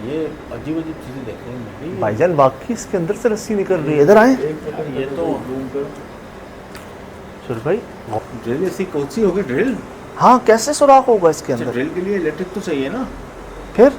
ये अजीब अजीब चीजें देखने को मिल रही है। भाईजान वाकई इसके अंदर से रस्सी निकल रही है। इधर आए यार ये तो सुर भाई। ड्रिल ऐसी कौन सी होगी ड्रिल? हाँ, कैसे सुराख होगा इसके अच्छा, अंदर? ड्रिल के लिए इलेक्ट्रिक तो चाहिए ना। फिर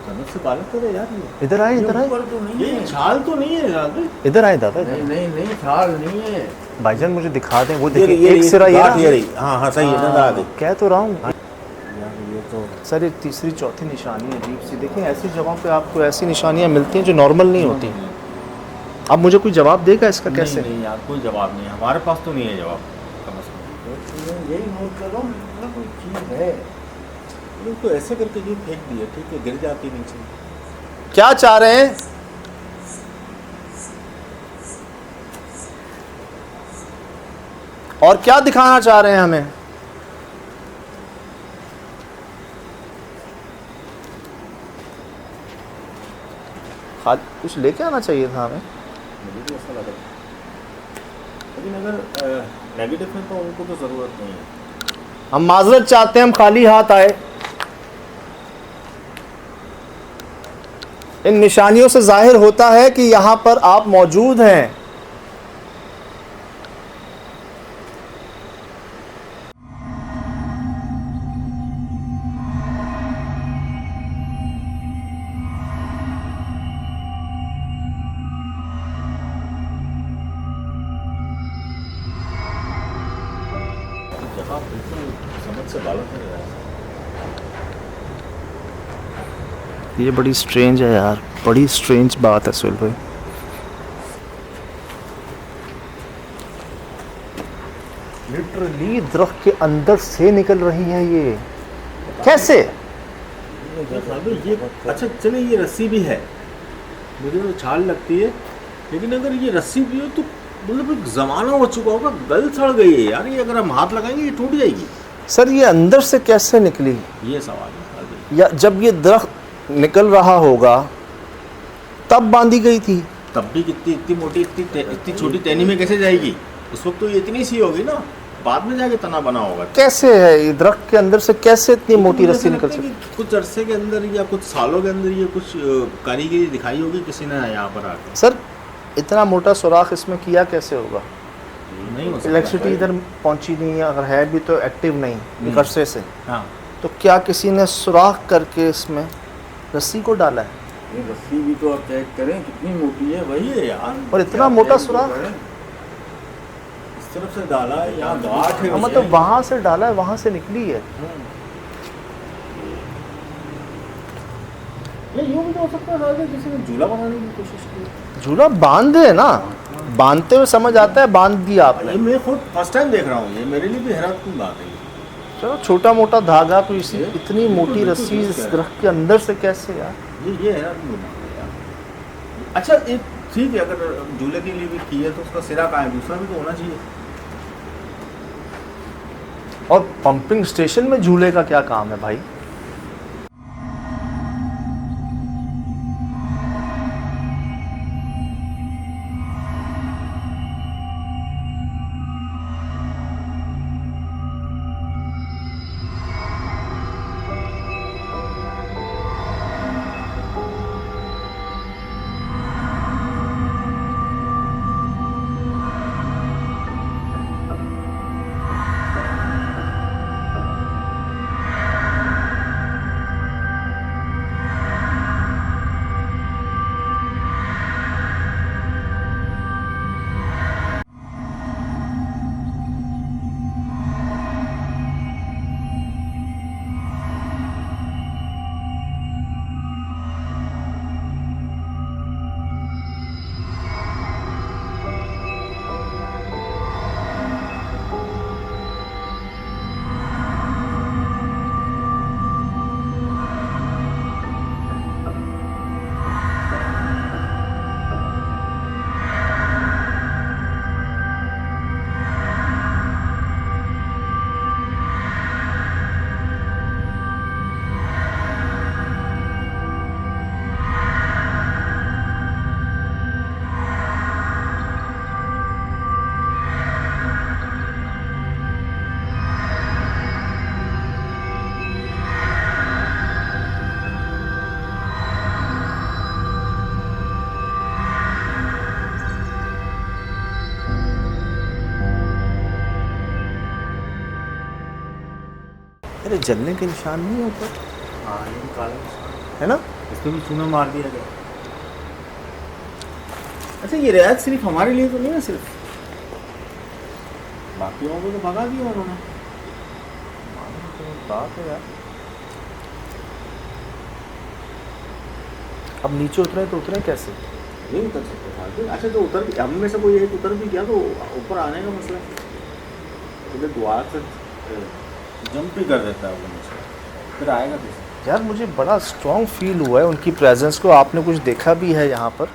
कनक से बालक करे यार ये। इधर आए, इधर आए, ऊपर तो नहीं है, छाल तो नहीं है यार। इधर आए दादा। नहीं नहीं नहीं, छाल नहीं है भाईजान मुझे दिखा दें, वो ये देखिए एक सिरा ये ना। हाँ हाँ सही है ना दादा। कह तो रहा हूँ यार ये तो सर, ये तीसरी चौथी निशानी है अजीब सी। देखिए ऐसी जगहों पे आपको ऐसी निशानियाँ मिलती हैं जो नॉर्मल नहीं होती। अब मुझे कोई जवाब देगा इसका कैसे? नहीं यार, कोई जवाब नहीं है हमारे पास, तो नहीं है जवाब। कम से कम यही नोट करो, मतलब कोई चीज़ है। लोग तो ऐसे करके ये फेंक दिया, ठीक है, गिर जाती नीचे। क्या चाह रहे हैं? और क्या दिखाना चाह रहे हैं हमें? कुछ लेके आना चाहिए था हमें। मुझे भी ऐसा लगा, लेकिन अगर नेगेटिव है तो उनको तो ज़रूरत नहीं है। हम माजरत चाहते हैं, हम खाली हाथ आए। इन निशानियों से जाहिर होता है कि यहां पर आप मौजूद हैं। जहाँ बिल्कुल समझ से बालक नहीं रहा। ये बड़ी स्ट्रेंज है यार, बड़ी स्ट्रेंज बात है सुहेल भाई। लिटरली दरख्त के अंदर से निकल रही है ये। कैसे? ये अच्छा चले, ये रस्सी भी है, मुझे तो छाल लगती है, लेकिन अगर ये रस्सी भी हो तो मतलब एक ज़माना हो चुका होगा, गल सड़ गई है यार। ये अगर हम हाथ लगाएंगे ये टूट जाएगी। सर ये अंदर से कैसे निकली? ये सवाल है। या जब ये दरख्त निकल रहा होगा तब बांधी गई थी? तब भी कितनी इतनी मोटी इतनी छोटी टहनी में कैसे जाएगी? उस वक्त तो ये इतनी सी होगी ना, बाद में जाके तना बना होगा। कैसे है ये दरख्त के अंदर से कैसे इतनी मोटी रस्सी निकल सकती? कुछ अरसे के अंदर या कुछ सालों के अंदर ये कुछ कारीगरी दिखाई होगी किसी ने यहाँ पर आकर। सर इतना मोटा सुराख इसमें किया कैसे होगा? नहीं हो सकता। इलेक्ट्रिसिटी इधर पहुंची नहीं है, अगर है भी तो एक्टिव नहीं, एक अरसे से। हाँ, तो क्या किसी ने सुराख करके इसमें रस्सी को डाला है? ये रस्सी भी तो आप चेक करें कितनी मोटी है वही भाई। है यार। और इतना मोटा सुराख? इस तरफ से डाला है, यहाँ गांठ है। मतलब वहां से डाला है, वहां से निकली है। ये यूं भी तो हो सकता है कि किसी ने झूला बनाने की कोशिश की। झूला बांध दे ना, बांधते हुए समझ आता है, बांध दिया आपने। ये मैं खुद फर्स्ट टाइम देख रहा हूँ, ये मेरे लिए भी हैरान की बात है। चलो छोटा मोटा धागा, तो इसी इतनी मोटी रस्सी इस दरख्त के अंदर से कैसे यार? ये हैरान की बात है यार। अच्छा एक ठीक है, अगर झूले के लिए भी की है तो उसका सिरा कहाँ है? दूसरा भी तो होना चाहिए। और पंपिंग स्टेशन में झूले का क्या काम है भाई? अरे जलने के निशान नहीं है ऊपर, हाँ ये काला निशान। है ना? इसको भी चूना मार दिया गया। अच्छा ये रियायत सिर्फ हमारे लिए तो नहीं है, सिर्फ बाकियों को तो भगा दिया उन्होंने। बात है यार। अब नीचे उतरे तो उतरे कैसे? नहीं उतर सकते था। अच्छा तो उतर भी, हम में से कोई एक उतर भी गया तो ऊपर आने का मसला है। तो दुआ से जंप भी कर देता है वो नीचे, फिर आएगा कैसे? यार मुझे बड़ा स्ट्रॉन्ग फील हुआ है उनकी प्रेजेंस को। आपने कुछ देखा भी है यहाँ पर,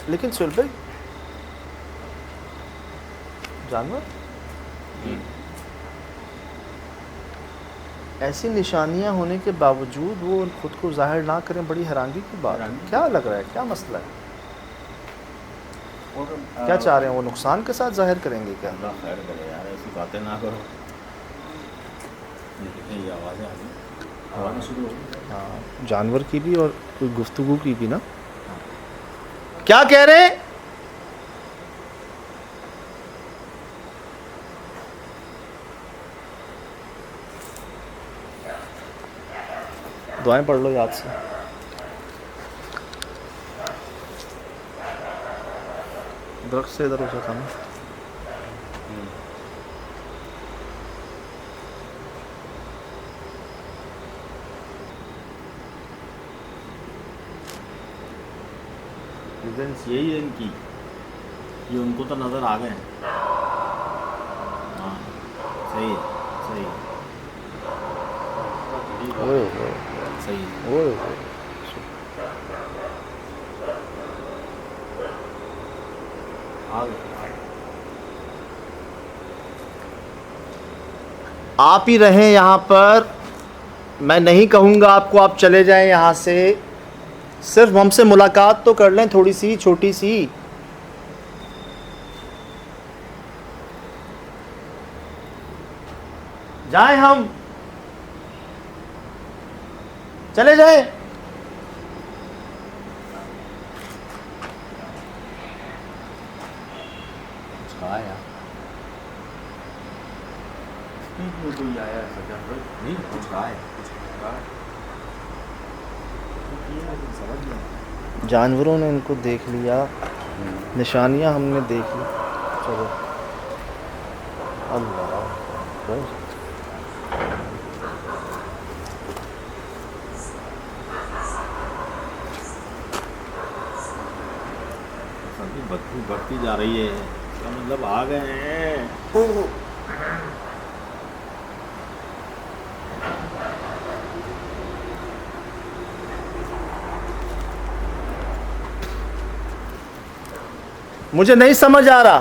लेकिन सुहेल भाई जानवर ऐसी निशानियां होने के बावजूद वो खुद को जाहिर ना करें, बड़ी हैरानगी की बात है। क्या लग रहा है, क्या मसला है? और क्या चाह रहे हैं वो? नुकसान के साथ जाहिर करेंगे क्या? अल्लाह खैर करे यार, ऐसी बातें ना करो। ये आवाज़ें आ गई, आवाज़ें शुरू हो गई। हाँ, जानवर की भी और कोई गुफ्तगू की भी ना। क्या कह रहे हैं? दुआएं पढ़ लो याद से। दरख्त से इधर हो जाता ना। प्रेजेंस यही है इनकी, ये उनको तो नज़र आ गए हैं। हाँ सही है, सही है, ओए ओए सही है। ओए ओए। आ गए। आप ही रहें यहाँ पर, मैं नहीं कहूँगा आपको आप चले जाएं यहाँ से। सिर्फ हमसे मुलाकात तो कर लें, थोड़ी सी छोटी सी। जाएं हम, चले जाएं। कुछ कहा यार, कोई आया ऐसा क्या? नहीं कुछ कहा है, कुछ कहा है। समझ नहीं। जानवरों ने इनको देख लिया, निशानियां हमने देख ली। चलो अल्लाह अकबर। सब्जी बदबू बढ़ती जा रही है, इसका मतलब आ गए हैं। मुझे नहीं समझ आ रहा।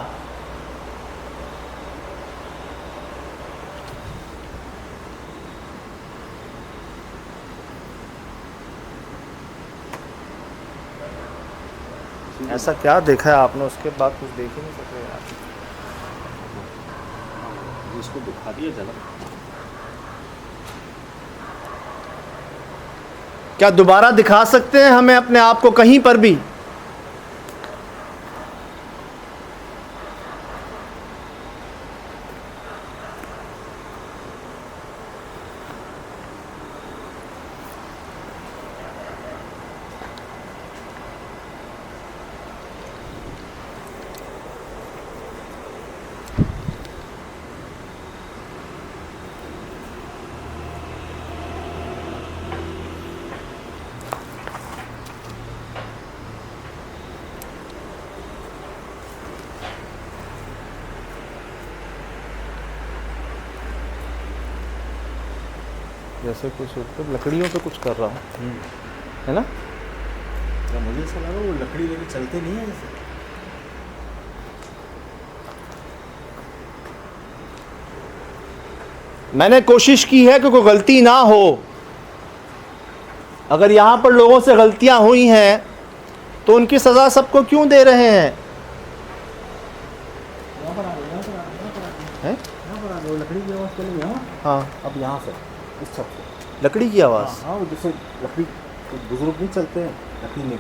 ऐसा क्या देखा है आपने, उसके बाद कुछ देख ही नहीं सके यार। इसको दिखा दिया चला। क्या दोबारा दिखा सकते हैं हमें अपने आप को कहीं पर भी? जैसे कुछ लकड़ियों पे कुछ कर रहा हूँ, है ना? तो मुझे ऐसा लगा वो लकड़ी लेके चलते नहीं है ऐसे। मैंने कोशिश की है कि कोई गलती ना हो। अगर यहाँ पर लोगों से गलतियाँ हुई हैं तो उनकी सज़ा सबको क्यों दे रहे हैं? यहाँ पर आ गए, यहाँ पर आ गए, यहाँ पर आ गए, हैं? यहाँ पर आ गए। लकड़ी की आवाज़ चली यहाँ। हाँ, अब यहाँ से इस छत से लकड़ी की आवाज़। हाँ वो जैसे लकड़ी बुजुर्ग नहीं चलते हैं लकड़ी में।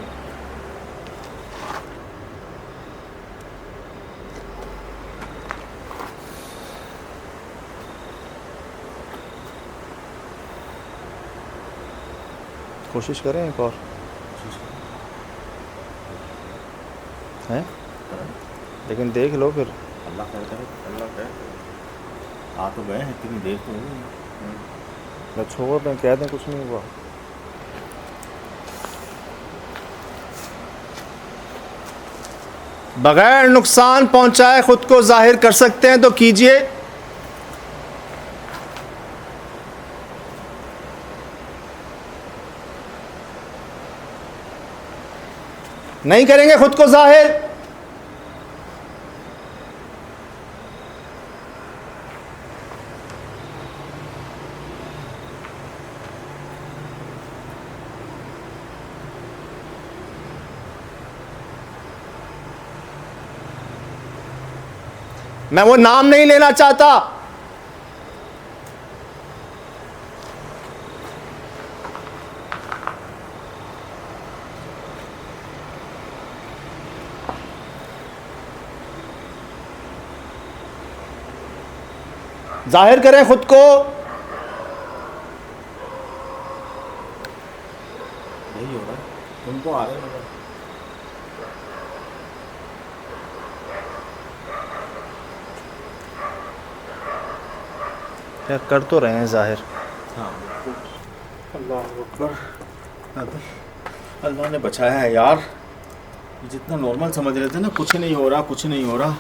कोशिश करें एक और हैं, लेकिन देख लो फिर। अल्लाह करता है, अल्लाह करे। आ तो गए हैं, इतनी देर तो हो गई। मैं छोड़ दें, कह दें कुछ नहीं हुआ। बगैर नुकसान पहुंचाए खुद को जाहिर कर सकते हैं तो कीजिए। नहीं करेंगे खुद को जाहिर, मैं वो नाम नहीं लेना चाहता। जाहिर करें खुद को। यही हो रहा है, तुमको आ रहे हैं मगर। यार कर तो रहे हैं जाहिर। हाँ, अल्लाह अकबर। अल्लाह ने बचाया है यार। ये जितना नॉर्मल समझ रहे थे ना, कुछ नहीं हो रहा, कुछ नहीं हो रहा।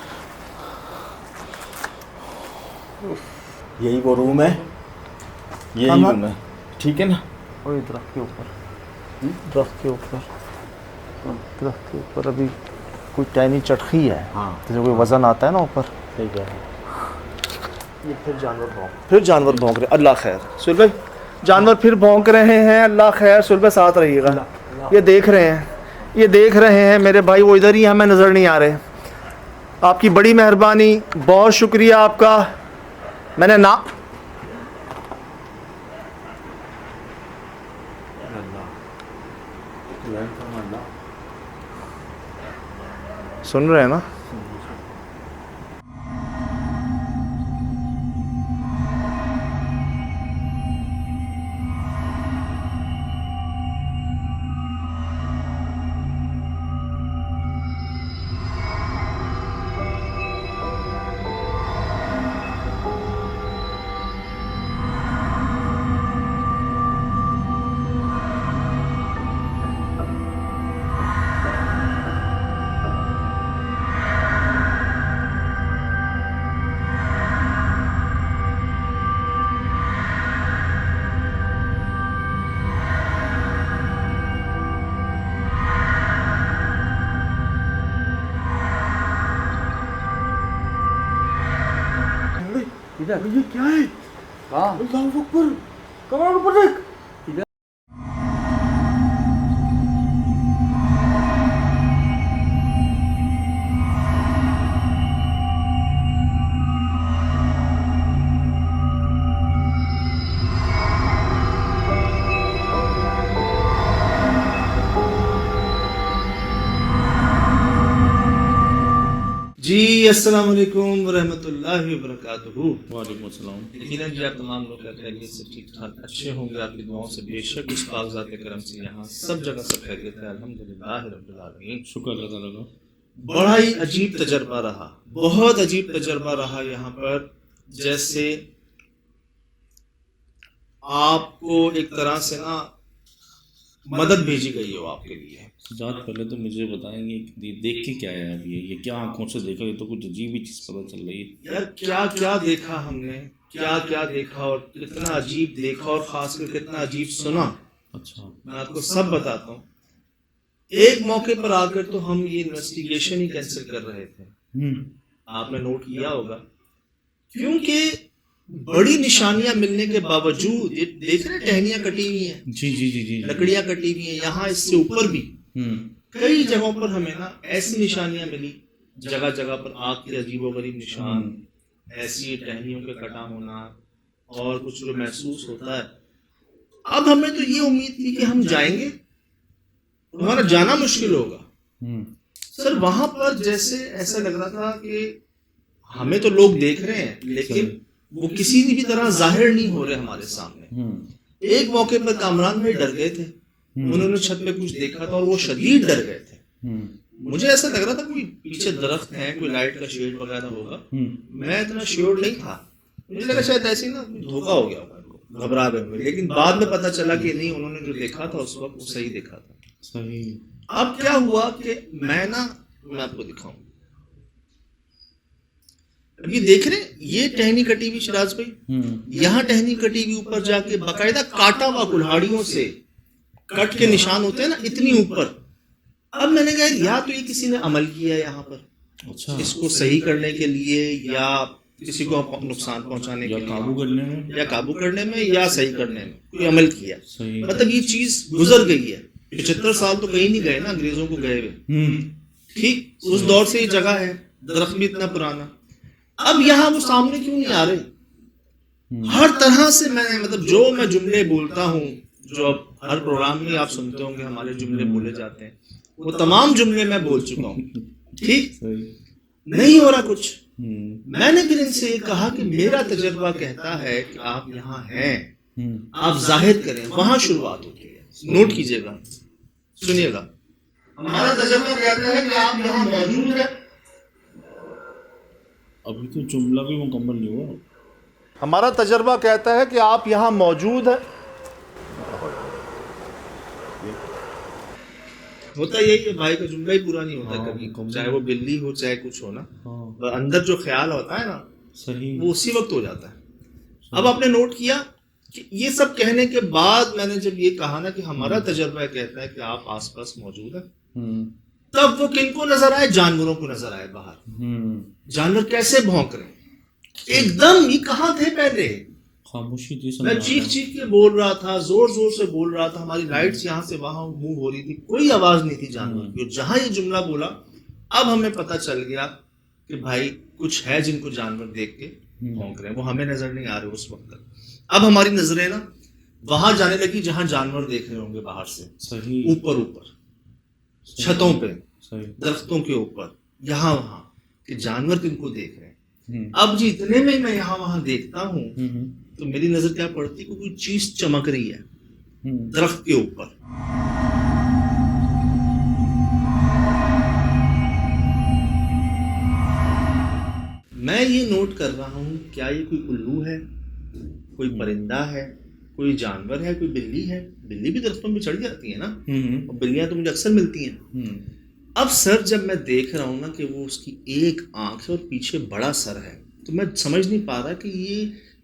यही वो रूम है, यही रूम है, ठीक है ना? और दरख्त के ऊपर, दरख्त के ऊपर, दरख्त के ऊपर अभी कोई टहनी चटखी है। हाँ, जैसे कोई वजन आता है ना ऊपर। ठीक है। ये फिर जानवर भौंक रहे। अल्लाह खैर। सुहेल भाई, जानवर फिर भौंक रहे हैं। अल्लाह खैर। सुहेल भाई साथ रहिएगा। ये देख रहे हैं, ये देख रहे हैं मेरे भाई, वो इधर ही हमें नज़र नहीं आ रहे। आपकी बड़ी मेहरबानी, बहुत शुक्रिया आपका। मैंने ना सुन रहे हैं ना? ये क्या है? हाँ अल्लाह अकबर, कमर ऊपर देख। जी अस्सलाम वालेकुम वरहमतुल्लाहि वबरकातुहू। वालेकुम अस्सलाम। यकीनन जी आप तमाम लोग खैरियत से ठीक ठाक अच्छे होंगे। आपकी दुआओं से बेशक इस कागजात करम से यहाँ सब जगह सब खैरियत है। अल्हम्दुलिल्लाह रब्बिल आलमीन। शुक्र अल्लाह ताला का। बड़ा ही अजीब तजर्बा रहा, बहुत अजीब तजर्बा रहा यहाँ पर। जैसे आपको एक तरह से ना मदद भेजी गई हो आपके लिए। जात पहले तो मुझे बताएंगे कि देख के क्या है अब ये क्या आंखों से देखा? ये तो कुछ अजीब ही चीज पता चल रही है यार। क्या क्या देखा हमने, क्या क्या देखा और कितना अजीब देखा और खासकर कितना अजीब सुना। अच्छा, मैं आपको सब बताता हूँ। एक मौके पर आकर तो हम ये इन्वेस्टिगेशन ही कैंसिल कर रहे थे। आपने नोट किया होगा, क्योंकि बड़ी निशानियां मिलने के बावजूद ये देख रहे टहनियां कटी हुई हैं, जी जी जी जी, लकड़ियां कटी हुई हैं। यहाँ इससे ऊपर भी कई जगहों पर हमें ना ऐसी निशानियां मिली, जगह जगह पर आग के अजीबोगरीब निशान, ऐसी टहनियों के कटा होना और कुछ जो महसूस होता है। अब हमें तो ये उम्मीद थी कि हम जाएंगे, हमारा जाना मुश्किल होगा। सर वहां पर जैसे ऐसा लग रहा था कि हमें तो लोग देख रहे हैं, लेकिन वो किसी भी तरह जाहिर नहीं हो रहे हमारे सामने। एक मौके पर कामरान भाई डर गए थे उन्होंने छत पे कुछ देखा था और वो शदीद डर गए थे। मुझे ऐसा लग रहा था कोई पीछे दरख्त है, कोई लाइट का शेड वगैरह होगा। मैं इतना श्योर नहीं था, मुझे लगा शायद ऐसे ही ना धोखा हो गया होगा, घबरा गए होंगे। लेकिन बाद में पता चला कि नहीं, उन्होंने जो देखा था उस वक्त वो सही देखा था। सही। अब क्या हुआ कि मैं आपको दिखाऊं, अब ये देख रहे हैं, ये टहनी कटी हुई शिराज भाई, यहाँ टहनी कटी हुई, ऊपर जाके बाकायदा काटा हुआ कुल्हाड़ियों से कट के निशान होते हैं ना, इतनी ऊपर। अब मैंने कहा या तो ये किसी ने अमल किया है यहाँ पर, अच्छा, इसको सही करने के लिए या किसी को नुकसान पहुंचाने के लिए, काबू करने में, या काबू करने में या सही करने में कोई अमल किया। सही। मतलब ये चीज गुजर गई है, 75 साल तो कहीं नहीं गए ना अंग्रेजों को गए हुए। ठीक उस दौर से ये जगह है, दरख्त भी इतना पुराना। अब यहाँ वो सामने क्यों नहीं आ रहे? हर तरह से मैंने, मतलब जो मैं जुमले बोलता हूँ, जो अब हर प्रोग्राम में आप सुनते होंगे हमारे जुमले बोले जाते हैं, वो तमाम जुमले मैं बोल चुका हूँ। ठीक, नहीं हो रहा कुछ। मैंने फिर इनसे ये कहा कि मेरा तजर्बा कहता है कि आप यहाँ हैं, आप जाहिर करें। वहां शुरुआत होती है, नोट कीजिएगा, सुनिएगा। हमारा तजर्बा कहता है कि आप यहाँ मौजूद हैं। अभी तो जुमला भी मुकम्मल नहीं हुआ। हमारा तजर्बा कहता है कि आप यहाँ मौजूद हैं। होता यही है, भाई का जुमला ही पूरा नहीं होता कभी, चाहे वो बिल्ली हो चाहे कुछ हो ना, अंदर जो ख्याल होता है ना, सही, वो उसी वक्त हो जाता है। अब आपने नोट किया कि ये सब कहने के बाद मैंने जब ये कहा ना कि हमारा तजर्बा कहता है कि आप आसपास मौजूद हैं, तब वो किनको नजर आए? जानवरों को नजर आए बाहर। जानवर कैसे भौंक रहे एकदम, ये कहाँ थे पहले? खामोशी थी। मैं चीख के बोल रहा था, जोर जोर से बोल रहा था, हमारी लाइट्स यहाँ से वहां मूव हो रही थी, कोई आवाज नहीं थी जानवर की। और जहां ये जुमला बोला, अब हमें पता चल गया कि भाई कुछ है जिनको जानवर देख के भौंक रहे हैं, वो हमें नजर नहीं आ रहे उस वक्त तक। अब हमारी नजरें ना वहां जाने लगी जहां जानवर देख रहे होंगे बाहर से। सही। ऊपर छतों पे, सही, दरख्तों के ऊपर, यहाँ वहां कि जानवर किनको देख रहे हैं। अब जी इतने में मैं यहाँ वहां देखता हूँ तो मेरी नजर क्या पड़ती है, कोई चीज चमक रही है दरख्त के ऊपर। मैं ये नोट कर रहा हूँ, क्या ये कोई उल्लू है, कोई परिंदा है, कोई जानवर है, कोई बिल्ली है? बिल्ली भी दरख्तों पे चढ़ जाती है ना, और बिल्लियां तो मुझे अक्सर मिलती हैं। अब सर जब मैं देख रहा हूँ ना कि वो उसकी एक आंख है और पीछे बड़ा सर है, तो मैं समझ नहीं पा रहा कि ये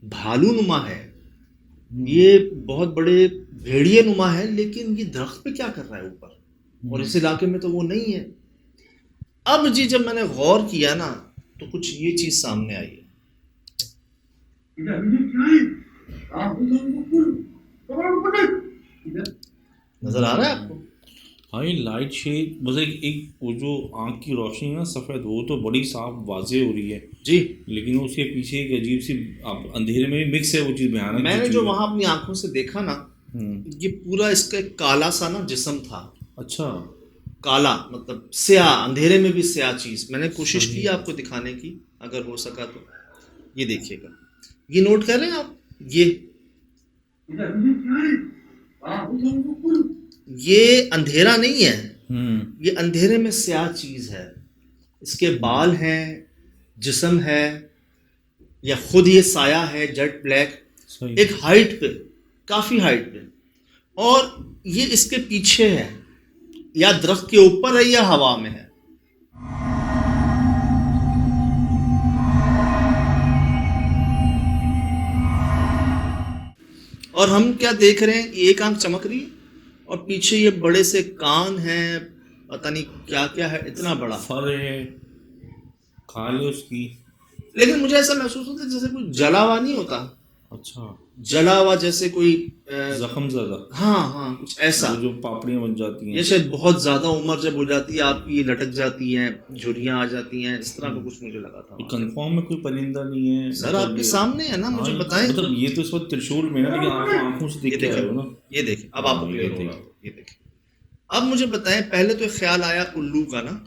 भालू नुमा है, ये बहुत बड़े भेड़िए नुमा है, लेकिन ये दरख्त पे क्या कर रहा है ऊपर? और इस इलाके में तो वो नहीं है। अब जी जब मैंने गौर किया ना तो कुछ ये चीज सामने आई है। नजर आ रहा है आपको? हाँ, ये लाइट शेड, बस एक वो जो आँख की रोशनी है ना सफ़ेद, वो तो बड़ी साफ वाजे हो रही है जी, लेकिन उसके पीछे एक अजीब सी अंधेरे में भी मिक्स है वो चीज़, भयानक। मैंने जो वहां अपनी आंखों से देखा ना, ये पूरा इसका एक काला सा ना जिस्म था। अच्छा, काला मतलब स्याह, अंधेरे में भी स्याह चीज। मैंने कोशिश की आपको दिखाने की, अगर हो सका तो। ये देखिएगा, ये नोट कर रहे हैं आप, ये अंधेरा नहीं है, ये अंधेरे में स्याह चीज है। इसके बाल हैं, जिस्म है, या खुद ये साया है जेट ब्लैक, एक हाइट पे, काफी हाइट पे, और ये इसके पीछे है, या दरख्त के ऊपर है या हवा में है। और हम क्या देख रहे हैं, एक आंख चमक रही है और पीछे ये बड़े से कान हैं, पता नहीं क्या क्या है, इतना बड़ा फर है, खाल है उसकी। लेकिन मुझे ऐसा महसूस होता है जैसे कोई जला हुआ नहीं होता। अच्छा, जला हुआ जैसे कोई जख्म ज़्यादा। हाँ, कुछ ऐसा, जो पापड़ियाँ बन जाती हैं, ये शायद बहुत ज्यादा उम्र जब हो जाती है आपकी, लटक जाती हैं, झुर्रियाँ आ जाती हैं, इस तरह का कुछ मुझे लगा था। कंफर्म में कोई परिंदा नहीं है सर, आपके सामने है ना, मुझे बताएं। मतलब ये तो इस वक्त त्रिशूल में ना, लेकिन आंखों से देख के आए हो ना। ये देखें, अब आपको क्लियर होगा। ये देखें, अब मुझे बताएं, पहले तो ख्याल आया उल्लू का ना,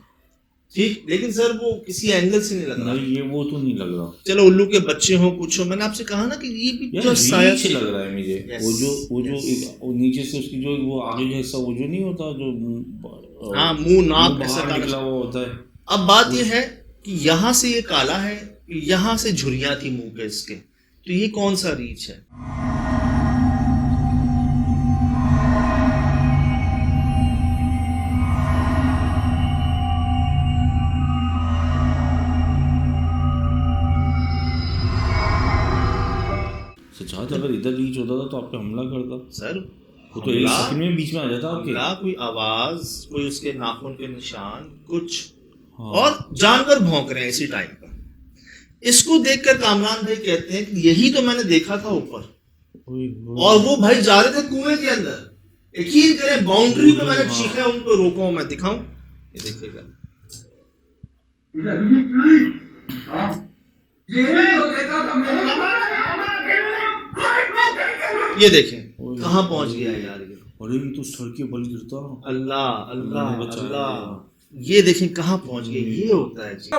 ठीक, लेकिन सर वो किसी एंगल से नहीं लग रहा। नहीं ये वो तो नहीं लग रहा चलो उल्लू के बच्चे हो कुछ हो, मैंने आपसे कहा ना कि ये भी यार, जो साया नीचे लग रहा है मुझे। Yes, वो जो yes. वो नीचे से उसकी जो वो आगे का हिस्सा वो जो नहीं होता जो हाँ, मुंह नाक ऐसा बाहर काला निकला हुआ होता है। अब बात ये है कि यहाँ से ये काला है, यहाँ से झुर्रियाँ थी मुंह पे इसके, तो ये कौन सा रीच है? सचात अगर इधर रीच होता था तो आप पे हमला करता। सर वो तो एक सेकंड में बीच में आ जाता आपके। हमला, कोई आवाज, कोई उसके नाखून के निशान, कुछ हाँ। और जानवर भौंक रहे हैं इसी टाइम पर। इसको देखकर कामरान भाई कहते हैं कि यही तो मैंने देखा था ऊपर, और वो भाई जा रहे थे कुएं के अंदर। यकीन करें बाउंड्री पे मैंने चीखा, उनको रोका, मैं दिखाऊं, ये देखिएगा, ये देखें कहां पहुंच गया है यार ये। अरे ये तो सर के बल गिरता। अल्लाह अल्लाह अल्लाह ने बचाया। अल्लाह, ये देखें कहां पहुंच गए। ये होता है जी।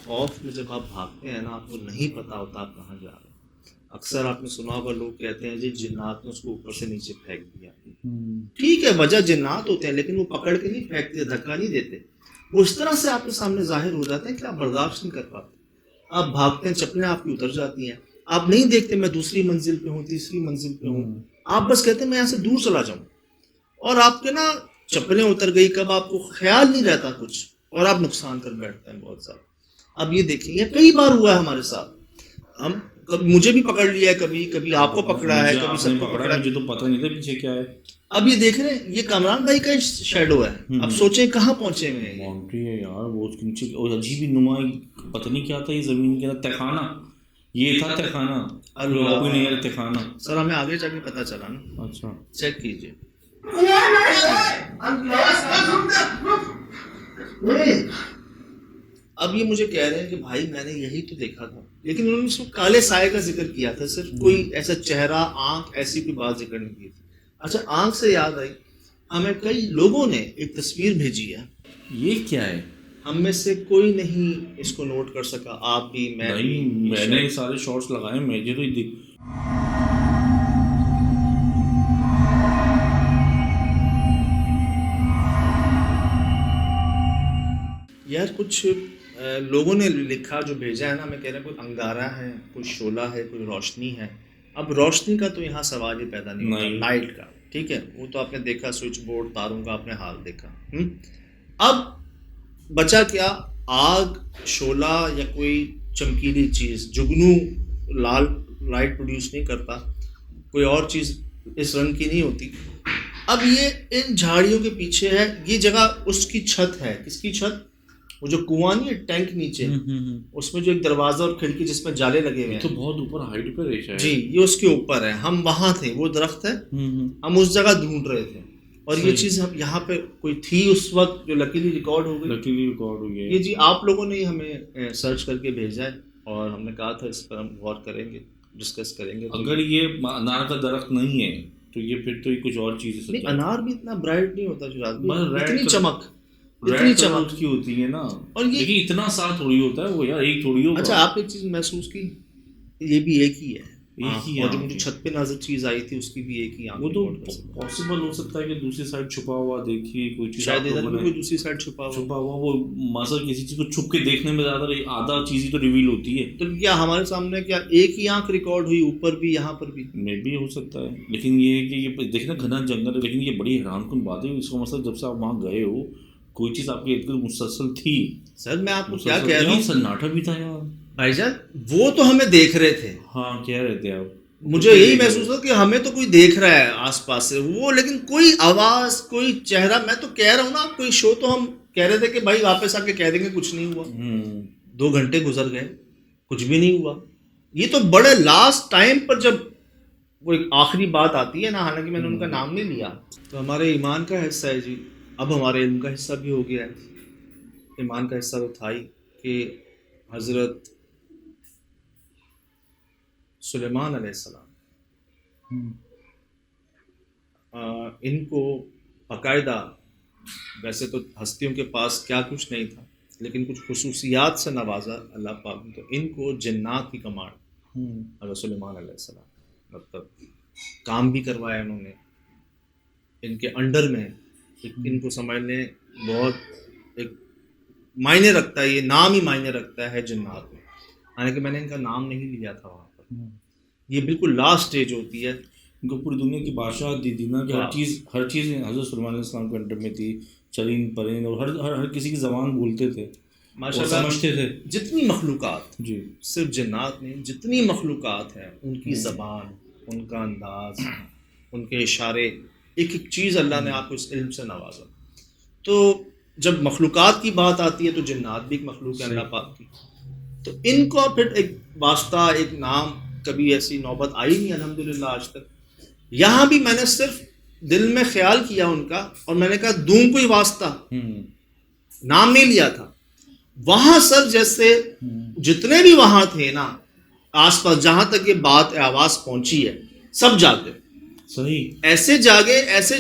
खौफ में जब आप भागते हैं ना, आपको नहीं पता होता आप कहाँ जा रहे हैं। अक्सर आपने सुना होगा लोग कहते हैं जी जिन्नात ने उसको ऊपर से नीचे फेंक दिया। ठीक है, वजह जिन्नात होते हैं, लेकिन वो पकड़ के नहीं फेंकते, धक्का नहीं देते, वो इस तरह से आपके सामने जाहिर हो जाते हैं कि आप बर्दाश्त नहीं कर पाते। आप भागते हैं, चप्पलें आपकी उतर जाती हैं, आप नहीं देखते मैं दूसरी मंजिल पे हूँ, तीसरी मंजिल पे हूँ, आप बस कहते हैं मैं यहाँ से दूर चला जाऊँ, और आपके ना चप्पलें उतर गई कब, आपको ख्याल नहीं रहता कुछ, और आप नुकसान कर बैठते हैं बहुत सारा। अब ये देखिए, ये कई बार हुआ है हमारे साथ। हम कभी मुझे भी पकड़ लिया है, कभी कभी आपको पकड़ा है, कभी सबको पकड़ा है। मुझे तो पता नहीं था पीछे क्या है। अब ये देख रहे हैं, ये कामरान भाई का शेडो है। अब सोचें कहाँ पहुंचे हुए हैं। बाउंड्री है यार, वो उसके नीचे और अजीब ही नुमाई, पता नहीं क्या था ये जमीन के अंदर, तहखाना, ये था तहखाना, अल्लाह। कोई नहीं है तहखाना। सर हमें आगे जाके पता चला ना। अच्छा चेक कीजिए। अब ये मुझे कह रहे हैं कि भाई मैंने यही तो देखा था, लेकिन उन्होंने उसको काले साए का जिक्र किया था, सिर्फ कोई ऐसा चेहरा, आंख, ऐसी कोई बात जिक्र नहीं की थी। अच्छा, आंख से याद आई, हमें कई लोगों ने एक तस्वीर भेजी है। ये क्या है? हम में से कोई नहीं इसको नोट कर सका, आप भी, मैं भी। नहीं, मैंने सारे शॉट्स लगाए, मुझे तो दिख यार कुछ लोगों ने लिखा, जो भेजा है ना, मैं कह रहा कोई अंगारा है, कोई शोला है, कोई रोशनी है। अब रोशनी का तो यहाँ सवाल ही पैदा नहीं होता, लाइट का, ठीक है, वो तो आपने देखा, स्विच बोर्ड, तारों का आपने हाल देखा। अब बचा क्या, आग, शोला या कोई चमकीली चीज़। जुगनू लाल लाइट प्रोड्यूस नहीं करता, कोई और चीज़ इस रंग की नहीं होती। अब ये इन झाड़ियों के पीछे है, ये जगह उसकी छत है। किसकी छत? वो जो कुआं नहीं है, टैंक नीचे, उसमें जो एक दरवाजा और खिड़की जिसमें जाले लगे हुए हैं, तो बहुत ऊपर हाइट पे रेशा है जी, ये उसके ऊपर है। हम वहां थे, वो दरख्त है, हम उस जगह ढूंढ रहे थे, और ये चीज हम यहाँ पे कोई थी उस वक्त, जो लकीली रिकॉर्ड हो गई। लकीली रिकॉर्ड हो गया ये जी आप लोगों ने हमें सर्च करके भेजा है, और हमने कहा था इस पर हम गौर करेंगे, डिस्कस करेंगे। अगर ये अनार का दरख्त नहीं है तो ये फिर तो ये कुछ और चीज है। अनार भी इतना ब्राइट नहीं होता, इतनी चमक, इतनी चमक की होती है ना, और ये लेकिन इतना साफ थोड़ी होता है वो यार, एक थोड़ी होगा। अच्छा, आप एक चीज महसूस की, ये भी एक ही है, एक ही और जो मुझे छत पे नजर चीज आई थी उसकी भी एक ही। वो तो पॉसिबल हो सकता है कि दूसरी साइड छुपा हुआ देखिए कोई चीज, शायद इधर भी कोई दूसरी साइड छुपा हुआ वो मसल किसी चीज को छुप के देखने में ज्यादा आधा चीज ही तो रिवील होती है। तो क्या हमारे सामने क्या एक ही आंख रिकॉर्ड हुई, ऊपर भी यहाँ पर भी? मे भी हो सकता है, लेकिन ये है कि ये देखना घना जंगल है, लेकिन ये बड़ी हैरानकुन बात है। इसको मतलब जब से आप वहाँ गए हो कोई चीज आपके इर्द गिर्द मुसलसल थी। सर मैं आपको क्या कह रहा हूँ, सन्नाटा भी था यार भाईजान, वो तो हमें देख रहे थे। हाँ, कह रहे थे आप, मुझे यही महसूस हुआ कि हमें तो कोई देख रहा है आसपास से वो, लेकिन कोई आवाज, कोई चेहरा। मैं तो कह रहा हूँ ना, कोई शो तो हम कह रहे थे कि भाई वापस आके कह देंगे कुछ नहीं हुआ। 2 घंटे गुजर गए, कुछ भी नहीं हुआ। ये तो बड़े लास्ट टाइम पर जब वो एक आखिरी बात आती है ना, हालांकि मैंने उनका नाम नहीं लिया, तो हमारे ईमान का हिस्सा है जी, अब हमारे इल्म का हिस्सा भी हो गया है। ईमान का हिस्सा तो था ही कि हजरत सुलेमान अलैहिस्सलाम, इनको बाकायदा, वैसे तो हस्तियों के पास क्या कुछ नहीं था, लेकिन कुछ खुसूसियात से नवाजा अल्लाह पाक ने, तो इनको जिन्नात की कमांड हज़रत सुलेमान अलैहिस्सलाम, मतलब काम भी करवाया उन्होंने इनके अंडर में। इनको समझने बहुत एक मायने रखता है, ये नाम ही मायने रखता है जिन्नात में, हालांकि मैंने इनका नाम नहीं लिया था वहाँ पर। ये बिल्कुल लास्ट स्टेज होती है। इनको पूरी दुनिया की बादशाह दी थी ना, कि हर चीज़ हज़रत सुलेमान अलैहिस्सलाम के अंडर में थी, चरिंद परिंद, और हर किसी की ज़बान बोलते थे, माशाल्लाह समझते थे। जितनी मखलूक़ात, जी, सिर्फ जिन्नात नहीं, जितनी मखलूक़ात हैं उनकी ज़बान, उनका अंदाज, उनके इशारे, एक एक चीज़ अल्लाह ने आपको इस इल्म से नवाजा। तो जब मखलूक़ात की बात आती है तो जिन्नात भी एक मखलूक है अल्लाह पाक की, तो इनको फिर एक वास्ता, एक नाम, कभी ऐसी नौबत आई नहीं अल्हम्दुलिल्लाह आज तक। यहाँ भी मैंने सिर्फ दिल में ख्याल किया उनका, और मैंने कहा दूं कोई वास्ता, नाम नहीं लिया था। वहां सर जैसे जितने भी वहां थे ना आसपास, जहां तक ये बात आवाज पहुंची है, सब जागे। सही, ऐसे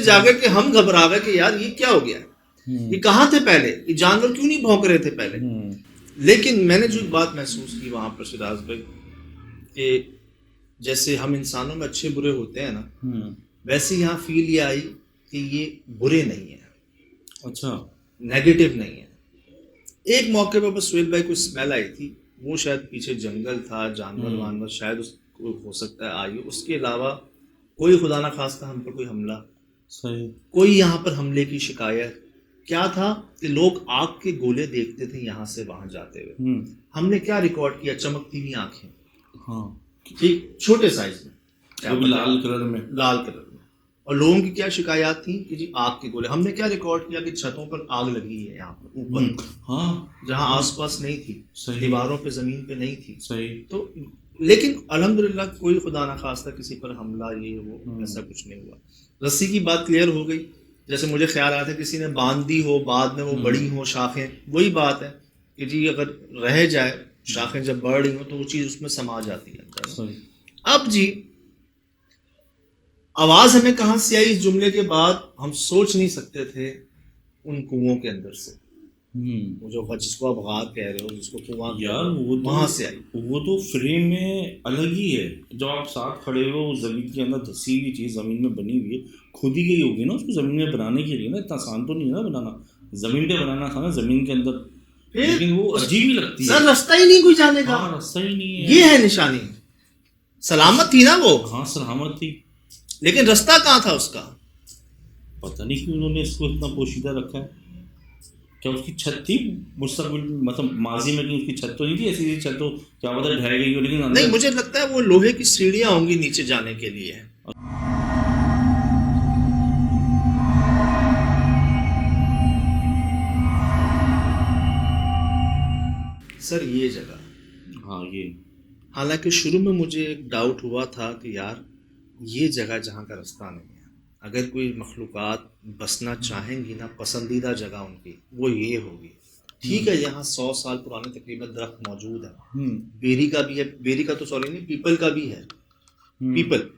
जागे कि हम घबरा गए कि यार ये क्या हो गया, ये कहाँ थे पहले, ये जानवर क्यों नहीं भौंक रहे थे पहले। लेकिन मैंने जो बात महसूस की वहां पर सिराज भाई, कि जैसे हम इंसानों में अच्छे बुरे होते हैं ना, वैसे यहाँ फील ये आई कि ये बुरे नहीं है, अच्छा, नेगेटिव नहीं है। एक मौके पर बस सुहेल भाई को स्मेल आई थी, वो शायद पीछे जंगल था, जानवर वानवर शायद उसको हो सकता है आई हो, उसके अलावा कोई खुदा ना खास्ता हम पर कोई हमला, सही, कोई यहाँ पर हमले की शिकायत। क्या था कि लोग आग के गोले देखते थे यहाँ से वहां जाते हुए। हमने क्या रिकॉर्ड किया, चमकती हुई आंखें, हाँ, ठीक, छोटे साइज में, वो भी लाल कलर में, लाल कलर में। और लोगों की क्या शिकायत थी कि जी आग के गोले। हमने क्या रिकॉर्ड किया कि छतों पर आग लगी है यहाँ पर ऊपर, हाँ, जहाँ आसपास नहीं थी, सही, दीवारों पे जमीन पे नहीं थी। सही, तो लेकिन अल्हम्दुलिल्लाह कोई खुदा ना खास्ता किसी पर हमला ये वो ऐसा कुछ नहीं हुआ। रस्सी की बात क्लियर हो गई। जैसे मुझे ख्याल आया था किसी ने बांध दी हो, बाद में वो बड़ी हो शाखें, वही बात है कि जी अगर रह जाए शाखें, जब बढ़ रही हो तो वो चीज़ उसमें समा जाती है। अब जी आवाज हमें कहाँ से आई इस जुमले के बाद, हम सोच नहीं सकते थे उन कुओं के अंदर से। वो जो जिसको आप गार कह रहे हो, जिसको कुआं यार, वो वहां से आई। वो तो फ्रेम में अलग ही है। जब आप साथ खड़े हो, जमीन के अंदर धसी हुई चीज जमीन में बनी हुई है, खुद ही गई होगी ना उसको जमीन में बनाने के लिए ना, इतना आसान तो नहीं है ना बनाना, जमीन पे बनाना था ना, जमीन के अंदर, लेकिन वो अजीब ही लगती है। सर रास्ता ही नहीं कोई जाने का, हाँ, रास्ता ही नहीं है, ये है निशानी। सलामत थी ना वो, हाँ, सलामत थी, लेकिन रास्ता कहाँ था उसका, पता नहीं क्यों उन्होंने इसको इतना पोशीदा रखा है। क्या उसकी छत थी मुस्तकबिल, मतलब माजी में, कि उसकी छत तो नहीं थी ऐसी छत, तो क्या पता ढह गई हो, लेकिन नहीं, मुझे लगता है वो लोहे की सीढ़ियां होंगी नीचे जाने के लिए। सर ये जगह, हाँ, ये हालांकि शुरू में मुझे एक डाउट हुआ था कि यार ये जगह जहाँ का रास्ता नहीं है, अगर कोई मखलूक़ात बसना चाहेंगी ना, पसंदीदा जगह उनकी वो ये होगी। ठीक है, यहाँ 100 साल पुराने तकरीबन दरख्त मौजूद है, बेरी का भी है, बेरी का तो सॉरी नहीं, पीपल का भी है, पीपल।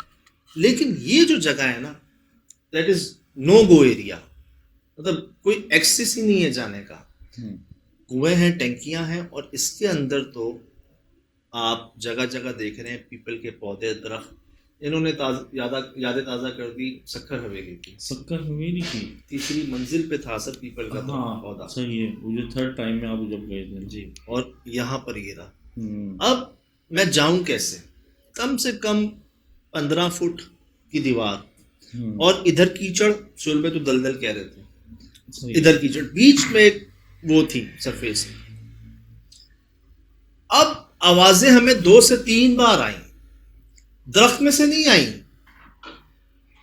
लेकिन ये जो जगह है ना, that is no go area, मतलब कोई एक्सेस ही नहीं है जाने का। कुएं हैं, टंकियां हैं, और इसके अंदर तो आप जगह जगह देख रहे हैं पीपल के पौधे, दरख्त। इन्होंने यादें ताज़ा कर दी सक्कर हवेली की। सक्कर हवेली की तीसरी मंजिल पे था सर पीपल का पौधा। सही है, वो जो थर्ड टाइम में आप जब गए थे जी, और यहाँ पर ये रहा। अब मैं जाऊं कैसे, कम से कम 15 फुट की दीवार, और इधर कीचड़, शुरू में तो दलदल कह रहे थे, इधर कीचड़, बीच में एक वो थी सरफेस। अब आवाजें हमें 2 से 3 बार आई, दरख्त में से नहीं आई,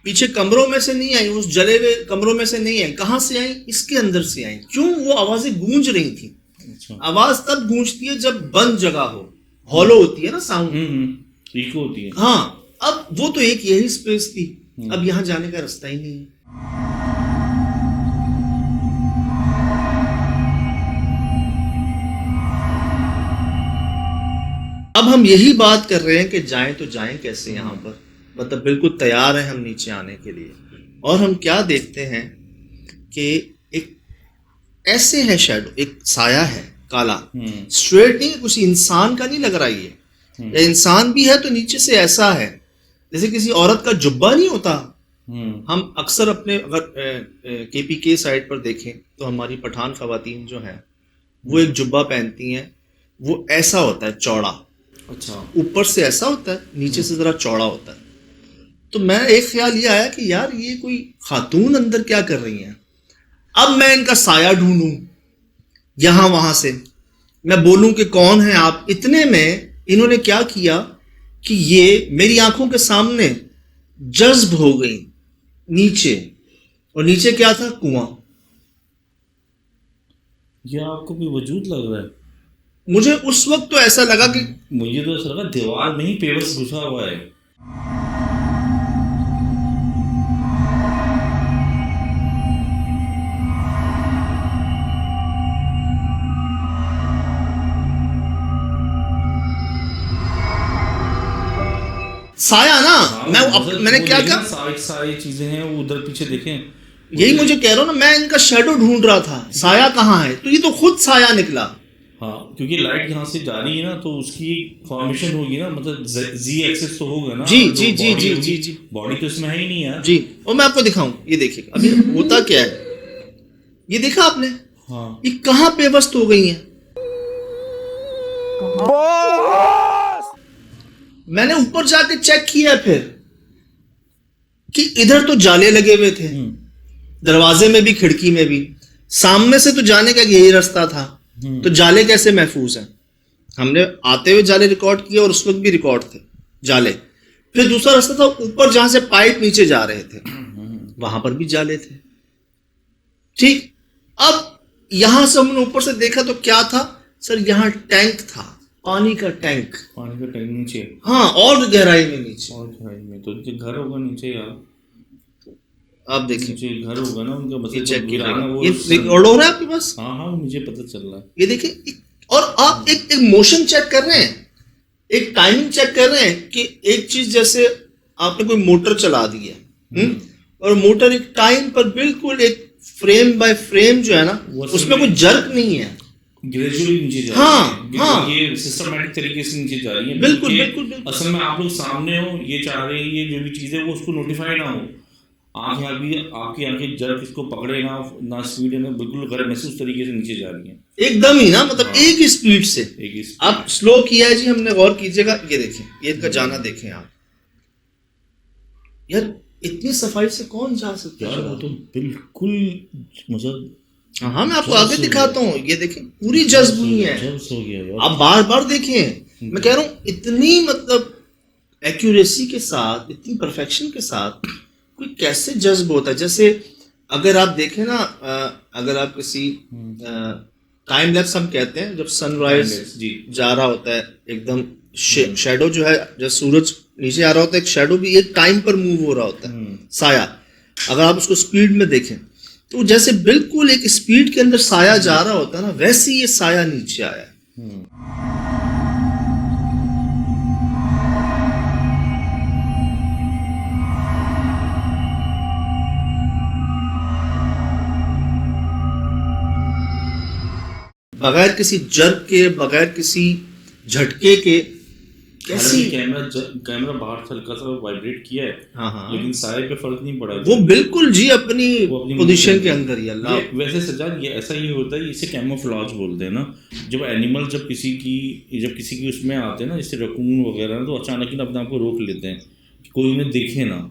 पीछे कमरों में से नहीं आई, उस जले हुए कमरों में से नहीं आई, कहां से आई, इसके अंदर से आई। क्यों? वो आवाजें गूंज रही थी। अच्छा। आवाज तब गूंजती है जब बंद जगह हो, हॉलो होती है ना साउंड, इको होती है। हाँ, अब वो तो एक यही स्पेस थी, अब यहां जाने का रास्ता ही नहीं है। अब हम यही बात कर रहे हैं कि जाएं तो जाएं कैसे यहाँ पर, मतलब बिल्कुल तैयार हैं हम नीचे आने के लिए, और हम क्या देखते हैं कि एक ऐसे है शैडो, एक साया है काला, स्ट्रेट नहीं, कुछ इंसान का नहीं लग रहा ये, या इंसान भी है तो नीचे से ऐसा है जैसे किसी औरत का जुब्बा नहीं होता। हम अक्सर अपने अगर KPK साइड पर देखें तो हमारी पठान खवातीन जो हैं वो एक जुब्बा पहनती हैं, वो ऐसा होता है चौड़ा, अच्छा, ऊपर से ऐसा होता है, नीचे से जरा चौड़ा होता है। तो मैं एक ख्याल ये आया कि यार ये कोई खातून अंदर क्या कर रही हैं। अब मैं इनका साया ढूंढूं यहां वहां से, मैं बोलूं कि कौन है आप, इतने में इन्होंने क्या किया कि ये मेरी आंखों के सामने जज्ब हो गई नीचे, और नीचे क्या था, कुआं। ये आपको भी वजूद लग रहा है? मुझे उस वक्त तो ऐसा लगा कि मुझे तो ऐसा लगा दीवार में ही पेवर्स घुसा हुआ है। साया ना, मैंने क्या कहा, सारी चीजें हैं वो उधर पीछे देखें, यही मुझे कह रहा हूं ना, मैं इनका शेडो ढूंढ रहा था, साया कहाँ है, तो ये तो खुद साया निकला। हाँ, क्योंकि लाइट यहाँ से जा रही है ना, तो उसकी फॉर्मेशन होगी ना, मतलब Z एक्सिस तो होगा ना। जी जी जी जी जी जी, बॉडी तो इसमें है ही नहीं यार। जी, और मैं आपको दिखाऊं, ये देखिए अभी होता क्या है, ये देखा आपने, हाँ, ये कहाँ पेवस्त हो गई है। मैंने ऊपर जाके चेक किया फिर कि इधर तो जाले लगे हुए थे, दरवाजे में भी खिड़की में भी, सामने से तो जाने का यही रास्ता था, तो जाले कैसे महफूज हैं। हमने आते हुए जाले रिकॉर्ड किए और उस वक्त भी रिकॉर्ड थे जाले। फिर दूसरा रास्ता था ऊपर, जहां से पाइप नीचे जा रहे थे, वहां पर भी जाले थे। ठीक, अब यहां से हमने ऊपर से देखा तो क्या था सर, यहां टैंक था, पानी का टैंक, पानी का टैंक नीचे, हाँ, और गहराई में नीचे, और गहराई में, तो ये घर होगा नीचे यार। आप देखिए नीचे घर होगा ना उनका, ये मतलब चेक गिरा ना वो। ये रिकॉर्ड हो रहा है आपके पास, हाँ हाँ, मुझे पता चल रहा है। ये देखिए, और आप एक मोशन चेक कर रहे हैं, एक टाइमिंग चेक कर रहे हैं कि एक चीज जैसे आपने कोई मोटर चला दी है, और मोटर एक टाइम पर बिल्कुल एक फ्रेम बाय फ्रेम जो है ना, उसमें कोई जर्क नहीं है, ग्रेजुअली नीचे जा हाँ, रही है। हाँ, ये सिस्टमैटिक तरीके से नीचे जा रही है। बिल्कुल क्योंकि बिल्कुल बिल्कुल। असल में आप लोग सामने हो, ये चाह रहे हैं ये जो भी चीज़ है वो उसको नोटिफाई ना हो, आंखें अभी आपकी आंखें जर्क इसको पकड़े ना स्पीड है ना, बिल्कुल गैर महसूस तरीके से नीचे जा रही है एकदम ही ना, मतलब एक ही स्पीड से। एक ही आप स्लो किया है जी हमने, गौर कीजिएगा, ये देखें, ये इनका जाना देखें आप यार, इतनी सफाई से कौन जा सकता यार, वो है। तो बिल्कुल मतलब, हाँ, मैं आपको आगे दिखाता हूँ, ये देखें पूरी जज्ब हुई है, जब्स हो गया यार। आप बार बार देखें, मैं कह रहा हूँ इतनी मतलब एक्यूरेसी के साथ, इतनी परफेक्शन के साथ कोई कैसे जज्ब होता है। जैसे अगर आप देखें ना, अगर आप किसी टाइम लैप्स हम कहते हैं, जब सनराइज जी जा रहा होता है एकदम, शेडो जो है, जब सूरज नीचे आ रहा होता है, एक शेडो भी एक टाइम पर मूव हो रहा होता है, साया, अगर आप उसको स्पीड में देखें तो जैसे बिल्कुल एक स्पीड के अंदर साया जा रहा होता है ना, वैसे ही ये साया नीचे आया है। बगैर किसी जर्क के, बगैर किसी झटके के, कैसी कैमरा बाहर से हल्का सा वाइब्रेट किया है, हाँ हाँ, लेकिन साए पे फर्क नहीं पड़ा। वो बिल्कुल जी अपनी पोजीशन के अंदर ही। अल्लाह, वैसे सजाद ये ऐसा ही होता है, इसे कैमोफ्लेज बोलते हैं ना। जब एनिमल जब किसी की उसमें आते हैं ना, जैसे रकून वगैरह, तो अचानक ही अपने आप को रोक लेते हैं कि कोई उन्हें देखे ना,